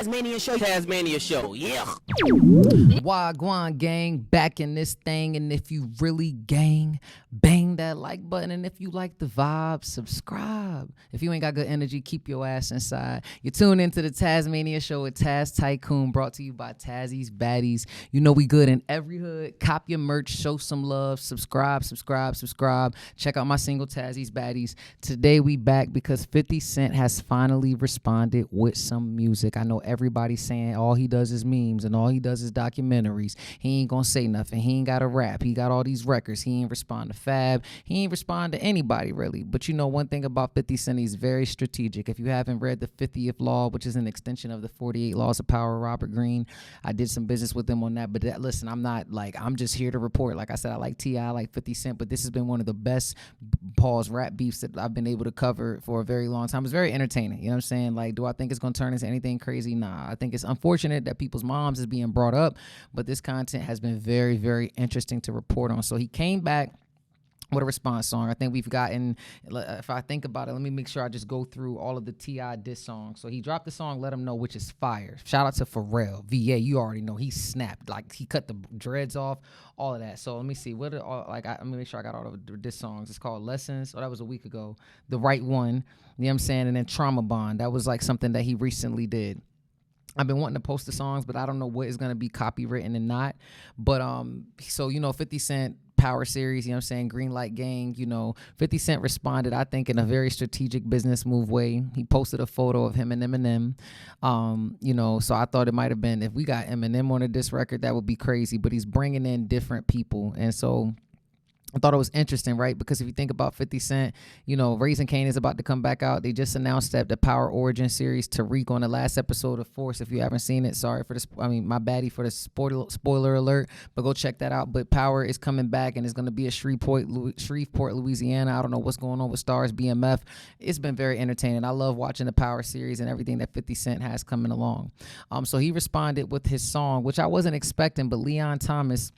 Tasmania show, yeah. Wagwan gang, back in this thing. And if you really gang, bang that like button. And if you like the vibe, subscribe. If you ain't got good energy, keep your ass inside. You tune into the Tasmania show with Taz Tycoon, brought to you by Tazzy's Baddies. You know we good in every hood. Cop your merch, show some love, subscribe. Check out my single Tazzy's Baddies. Today we back because 50 Cent has finally responded with some music. I know everybody's saying all he does is memes and all he does is documentaries. He ain't gonna say nothing. He ain't got a rap. He got all these records. He ain't respond to Fab. He ain't respond to anybody really. But you know one thing about 50 Cent, he's very strategic. If you haven't read the 50th Law, which is an extension of the 48 Laws of Power, Robert Greene, I did some business with him on that. But listen, I'm just here to report. Like I said, I like T.I., I like 50 Cent, but this has been one of the best rap beefs that I've been able to cover for a very long time. It's very entertaining. You know what I'm saying? Like, do I think it's gonna turn into anything crazy? Nah. I think it's unfortunate that people's moms is being brought up, but this content has been very, very interesting to report on. So he came back with a response song. I think we've gotten, if I think about it, let me make sure I just go through all of the T.I. diss songs. So he dropped the song Let Him Know, which is fire. Shout out to Pharrell. VA, you already know, he snapped. Like, he cut the dreads off, all of that. So let me see. Let me make sure I got all of the diss songs. It's called Lessons. Oh, that was a week ago. The Right One. You know what I'm saying? And then Trauma Bond. That was like something that he recently did. I've been wanting to post the songs, but I don't know what is going to be copywritten and not. But so, you know, 50 Cent Power series, you know what I'm saying, Green Light Gang, you know, 50 Cent responded, I think, in a very strategic business move way. He posted a photo of him and Eminem, you know, so I thought it might have been, if we got Eminem on a diss record, that would be crazy. But he's bringing in different people. And so I thought it was interesting, right? Because if you think about 50 Cent, you know, Raising Cane is about to come back out. They just announced that the Power Origin series, Tariq on the last episode of Force. If you haven't seen it, sorry for this. I mean, my baddie for the spoiler alert, but go check that out. But Power is coming back and it's going to be at Shreveport, Louisiana. I don't know what's going on with Stars BMF. It's been very entertaining. I love watching the Power series and everything that 50 Cent has coming along. So he responded with his song, which I wasn't expecting, but Leon Thomas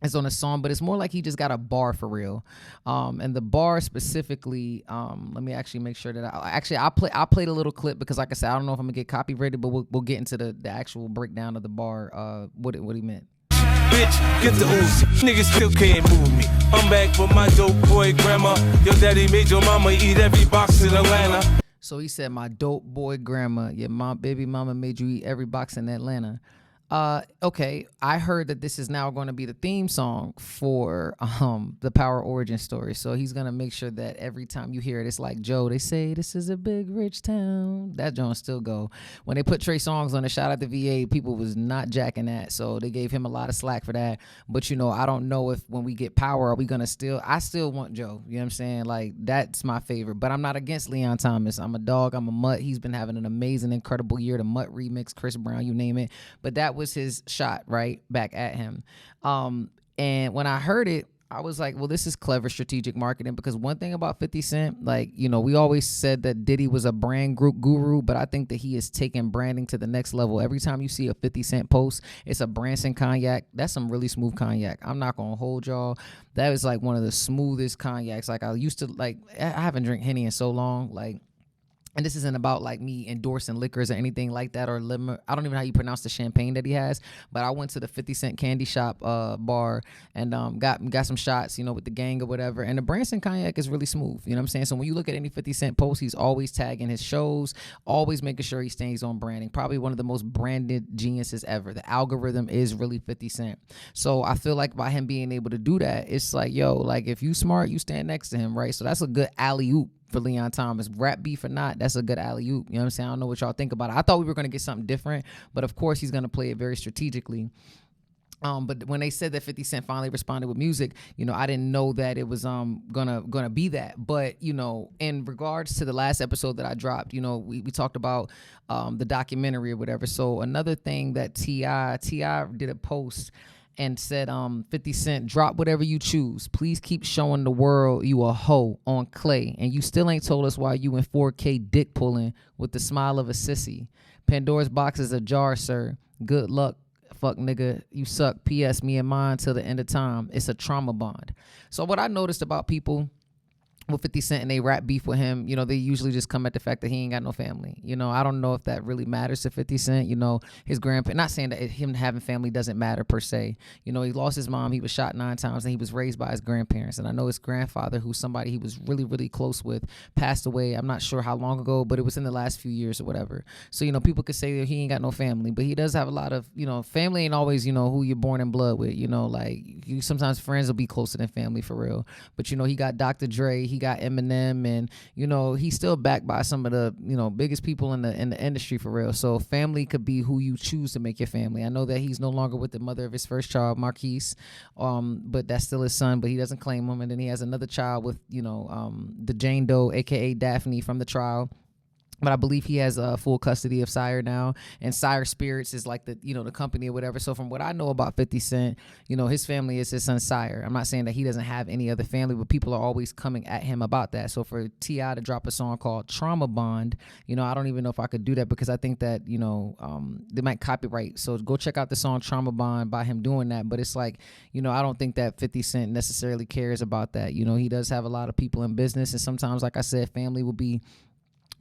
is on a song, but it's more like he just got a bar for real. And the bar specifically, let me actually make sure that I played a little clip because, like I said, I don't know if I'm gonna get copyrighted, but we'll get into the actual breakdown of the bar, what he meant. Bitch, get the ooze. Niggas still can't move me. I'm back with my dope boy grandma. Your daddy made your mama eat every box in Atlanta. So he said, my dope boy grandma, your baby mama made you eat every box in Atlanta. Okay, I heard that this is now going to be the theme song for the Power Origin story. So he's going to make sure that every time you hear it, it's like, Joe, they say this is a big rich town. That joint still go. When they put Trey Songz on the shout out to VA, people was not jacking that. So they gave him a lot of slack for that. But, you know, I don't know if when we get Power, are we going to I still want Joe. You know what I'm saying? Like, that's my favorite. But I'm not against Leon Thomas. I'm a dog. I'm a mutt. He's been having an amazing, incredible year. The Mutt remix, Chris Brown, you name it. But that was his shot right back at him. And when I heard it, I was like, well, this is clever strategic marketing, because one thing about 50 Cent, like, you know, we always said that Diddy was a brand group guru, but I think that he is taking branding to the next level. Every time you see a 50 Cent post, it's a Branson cognac. That's some really smooth cognac. I'm not going to hold y'all. That is like one of the smoothest cognacs. Like, I used to, like, I haven't drank Henny in so long, like, and this isn't about like me endorsing liquors or anything like that, or lemon. I don't even know how you pronounce the champagne that he has, but I went to the 50 Cent candy shop bar and got some shots, you know, with the gang or whatever. And the Branson cognac is really smooth. You know what I'm saying? So when you look at any 50 Cent post, he's always tagging his shows, always making sure he stays on branding. Probably one of the most branded geniuses ever. The algorithm is really 50 Cent. So I feel like by him being able to do that, it's like, yo, like if you smart, you stand next to him, right? So that's a good alley-oop for Leon Thomas. Rap beef or not, that's a good alley-oop. You know what I'm saying? I don't know what y'all think about it. I thought we were going to get something different, but of course he's going to play it very strategically. But when they said that 50 Cent finally responded with music, you know, I didn't know that it was gonna be that. But, you know, in regards to the last episode that I dropped, you know, we talked about the documentary or whatever. So another thing that T.I. did a post and said, 50 Cent, drop whatever you choose. Please keep showing the world you a hoe on Clay. And you still ain't told us why you in 4K dick pulling with the smile of a sissy. Pandora's box is ajar, sir. Good luck. Fuck nigga, you suck. P.S. Me and mine till the end of time. It's a trauma bond. So what I noticed about people with 50 Cent and they rap beef with him, you know, they usually just come at the fact that he ain't got no family. You know, I don't know if that really matters to 50 Cent. You know, his grandpa, not saying that him having family doesn't matter per se. You know, he lost his mom, he was shot 9 times, and he was raised by his grandparents. And I know his grandfather, who's somebody he was really, really close with, passed away. I'm not sure how long ago, but it was in the last few years or whatever. So, you know, people could say that he ain't got no family, but he does have a lot of, you know, family ain't always, you know, who you're born in blood with. You know, like sometimes friends will be closer than family for real. But, you know, he got Dr. Dre, he got Eminem, and you know he's still backed by some of the, you know, biggest people in the industry for real. So family could be who you choose to make your family. I know that he's no longer with the mother of his first child, Marquise, but that's still his son, but he doesn't claim him. And then he has another child with, you know, the Jane Doe, aka Daphne, from the trial. But I believe he has full custody of Sire now, and Sire Spirits is like the, you know, the company or whatever. So from what I know about 50 Cent, you know, his family is his son Sire. I'm not saying that he doesn't have any other family, but people are always coming at him about that. So for T.I. to drop a song called Trauma Bond, you know, I don't even know if I could do that because I think that, you know, they might copyright. So go check out the song Trauma Bond by him doing that. But it's like, you know, I don't think that 50 Cent necessarily cares about that. You know, he does have a lot of people in business, and sometimes, like I said, family will be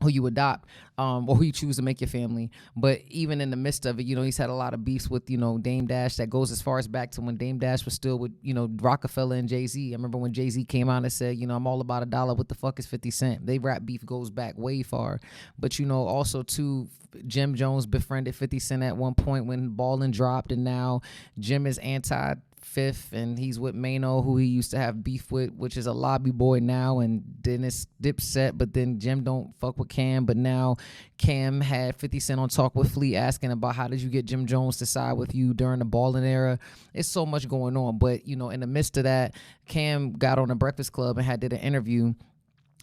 who you adopt, or who you choose to make your family. But even in the midst of it, you know, he's had a lot of beefs with, you know, Dame Dash that goes as far as back to when Dame Dash was still with, you know, Rockefeller and Jay-Z. I remember when Jay-Z came out and said, you know, I'm all about a dollar. What the fuck is 50 Cent? They rap beef goes back way far. But, you know, also too, Jim Jones befriended 50 Cent at one point when Ballin' dropped, and now Jim is anti Fifth, and he's with Mano, who he used to have beef with, which is a lobby boy now, and Dennis Dipset. But then Jim don't fuck with Cam, but now Cam had 50 Cent on Talk with Fleet asking about how did you get Jim Jones to side with you during the Ballin' era. It's so much going on. But, you know, in the midst of that, Cam got on the Breakfast Club and did an interview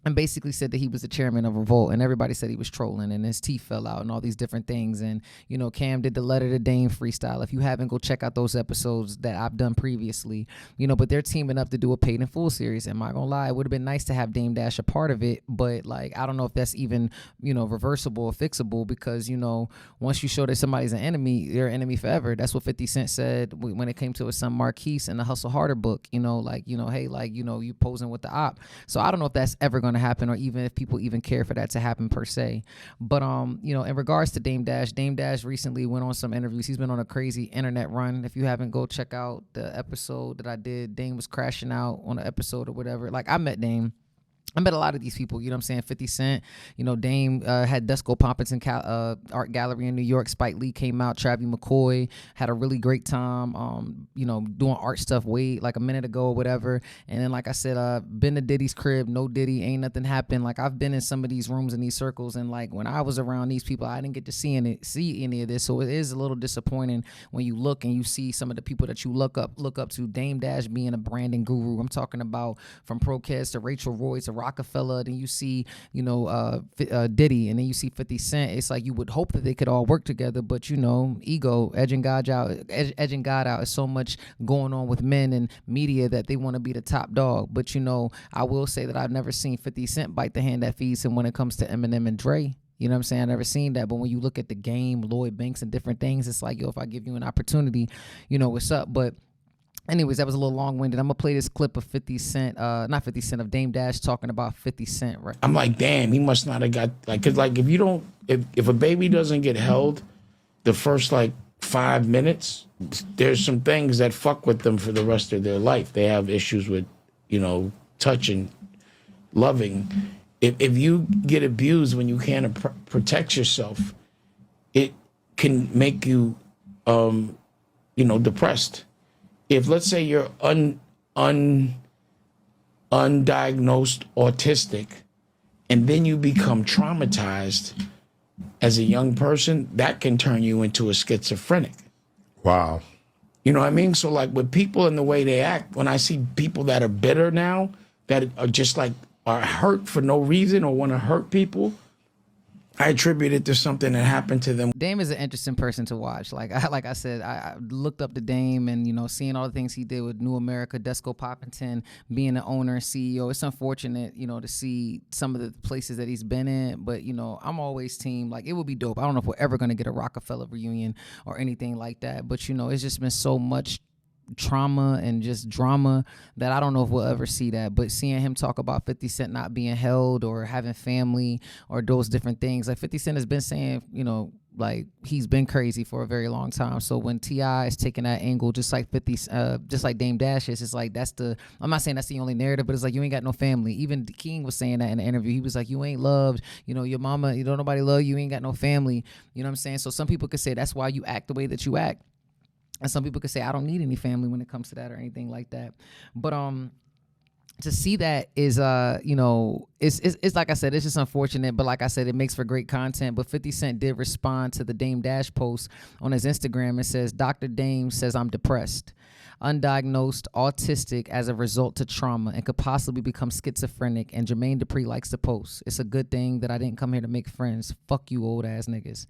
and basically said that he was the chairman of Revolt, and everybody said he was trolling and his teeth fell out and all these different things. And, you know, Cam did the Letter to Dame freestyle. If you haven't, go check out those episodes that I've done previously, you know, but they're teaming up to do a Paid in Full series. Am I gonna lie? It would have been nice to have Dame Dash a part of it, but like, I don't know if that's even, you know, reversible or fixable, because, you know, once you show that somebody's an enemy, they're an enemy forever. That's what 50 Cent said when it came to his son Marquise in the Hustle Harder book, you know, like, you know, hey, like, you know, you posing with the op. So I don't know if that's ever going to happen, or even if people even care for that to happen per se. But you know, in regards to Dame Dash recently went on some interviews. He's been on a crazy internet run. If you haven't, go check out the episode that I did. Dame was crashing out on an episode or whatever. Like, I met Dame. I met a lot of these people, you know what I'm saying? 50 Cent, you know, Dame had Dusko Poppington Art Gallery in New York. Spike Lee came out. Travie McCoy had a really great time, you know, doing art stuff way like a minute ago or whatever. And then, like I said, been to Diddy's crib, no Diddy, ain't nothing happened. Like, I've been in some of these rooms and these circles, and like when I was around these people, I didn't get to see any of this. So it is a little disappointing when you look and you see some of the people that you look up to. Dame Dash being a branding guru. I'm talking about from Prokez to Rachel Roy to Rockefeller. Then you see, you know, Diddy, and then you see 50 Cent. It's like you would hope that they could all work together, but, you know, ego, edging God out. Is so much going on with men and media that they want to be the top dog. But, you know, I will say that I've never seen 50 Cent bite the hand that feeds him when it comes to Eminem and Dre. You know what I'm saying? I never seen that. But when you look at the game, Lloyd Banks and different things, it's like, yo, if I give you an opportunity, you know what's up. But anyways, that was a little long-winded. I'm going to play this clip of 50 Cent, not 50 Cent, of Dame Dash talking about 50 Cent, right? I'm like, damn, he must not have got, like, because, like, if a baby doesn't get held the first, like, 5 minutes, there's some things that fuck with them for the rest of their life. They have issues with, you know, touching, loving. If you get abused when you can't protect yourself, it can make you, you know, depressed. If, let's say, you're undiagnosed autistic, and then you become traumatized as a young person, that can turn you into a schizophrenic. Wow. You know what I mean? So, like, with people and the way they act, when I see people that are bitter now, that are just like, are hurt for no reason or want to hurt people, I attribute it to something that happened to them. Dame is an interesting person to watch. Like I said, I looked up to Dame, and, you know, seeing all the things he did with New America, Dusko Poppington, being the owner and CEO. It's unfortunate, you know, to see some of the places that he's been in. But, you know, I'm always team. Like, it would be dope. I don't know if we're ever going to get a Rockefeller reunion or anything like that. But, you know, it's just been so much trauma and just drama that I don't know if we'll ever see that. But seeing him talk about 50 Cent not being held or having family or those different things, like 50 Cent has been saying, you know, like he's been crazy for a very long time. So when T.I. is taking that angle, just like just like Dame Dash is, it's like I'm not saying that's the only narrative, but it's like you ain't got no family. Even King was saying that in the interview. He was like, you ain't loved, you know, your mama, you don't nobody love you, ain't got no family. You know what I'm saying? So some people could say that's why you act the way that you act. And some people could say I don't need any family when it comes to that or anything like that. But to see that is you know, it's like I said, it's just unfortunate, but like I said, it makes for great content. But 50 Cent did respond to the Dame Dash post on his Instagram. It says, Dr. Dame says I'm depressed, undiagnosed, autistic as a result to trauma, and could possibly become schizophrenic. And Jermaine Dupri likes to post, it's a good thing that I didn't come here to make friends. Fuck you old ass niggas.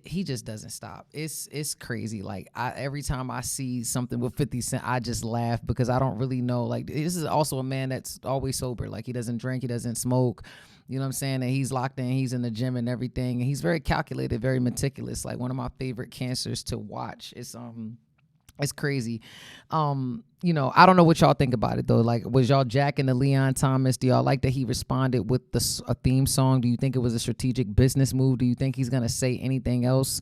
He just doesn't stop. It's crazy. Like every time I see something with 50 Cent, I just laugh because I don't really know. Like this is also a man that's always sober. Like he doesn't drink, he doesn't smoke. You know what I'm saying? And he's locked in, he's in the gym and everything. And he's very calculated, very meticulous. Like one of my favorite cancers to watch. It's crazy. You know, I don't know what y'all think about it though. Like, was y'all jacking the Leon Thomas? Do y'all like that he responded with a theme song? Do you think it was a strategic business move? Do you think he's gonna say anything else?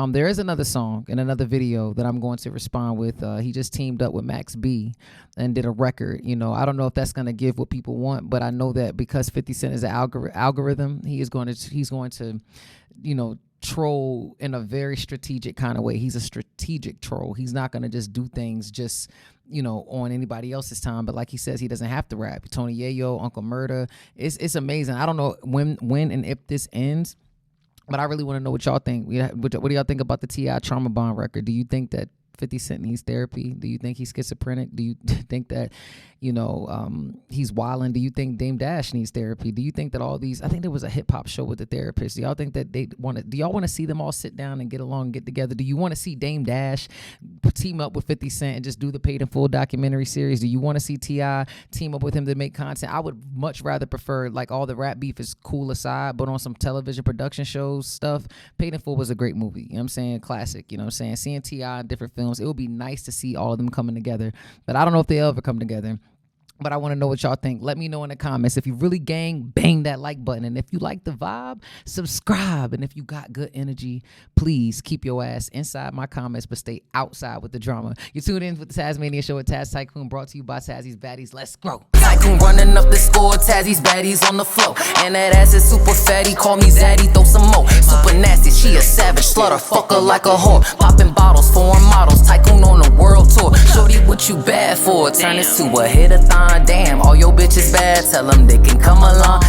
There is another song and another video that I'm going to respond with. He just teamed up with Max B and did a record. You know, I don't know if that's gonna give what people want, but I know that because 50 Cent is an algorithm, he's going to, you know, troll in a very strategic kind of way. He's a strategic troll. He's not going to just do things just, you know, on anybody else's time. But like he says, he doesn't have to rap. Tony Yayo, Uncle Murda. It's amazing. I don't know when and if this ends, but I really want to know what y'all think. What do y'all think about the T.I. Trauma Bond record? Do you think that 50 Cent needs therapy? Do you think he's schizophrenic? Do you think that, you know, he's wilding? Do you think Dame Dash needs therapy? Do you think that all these, I think there was a hip hop show with the therapist. Do y'all think that do y'all want to see them all sit down and get along and get together? Do you want to see Dame Dash team up with 50 Cent and just do the Paid in Full documentary series? Do you want to see T.I. team up with him to make content? I would much rather prefer, like, all the rap beef is cool aside, but on some television production shows stuff, Paid in Full was a great movie. You know what I'm saying? Classic. You know what I'm saying? Seeing T.I. in different films, it would be nice to see all of them coming together, but I don't know if they'll ever come together. But I want to know what y'all think. Let me know in the comments. If you really gang, bang that like button. And if you like the vibe, subscribe. And if you got good energy, please keep your ass inside my comments, but stay outside with the drama. You tune in with the Tasmania Show with Taz Tycoon, brought to you by Tazzy's Baddies. Let's grow. Tycoon running up the score, Tazzy's Baddies on the floor. And that ass is super fatty, call me Zaddy, throw some more. Super nasty, she a savage, slaughter fucker like a whore. Popping bottles, foreign models, Tycoon on the world tour. Shorty, what you bad for? Turn this to a hit-a-thon. Damn, all your bitches bad, tell them they can come along.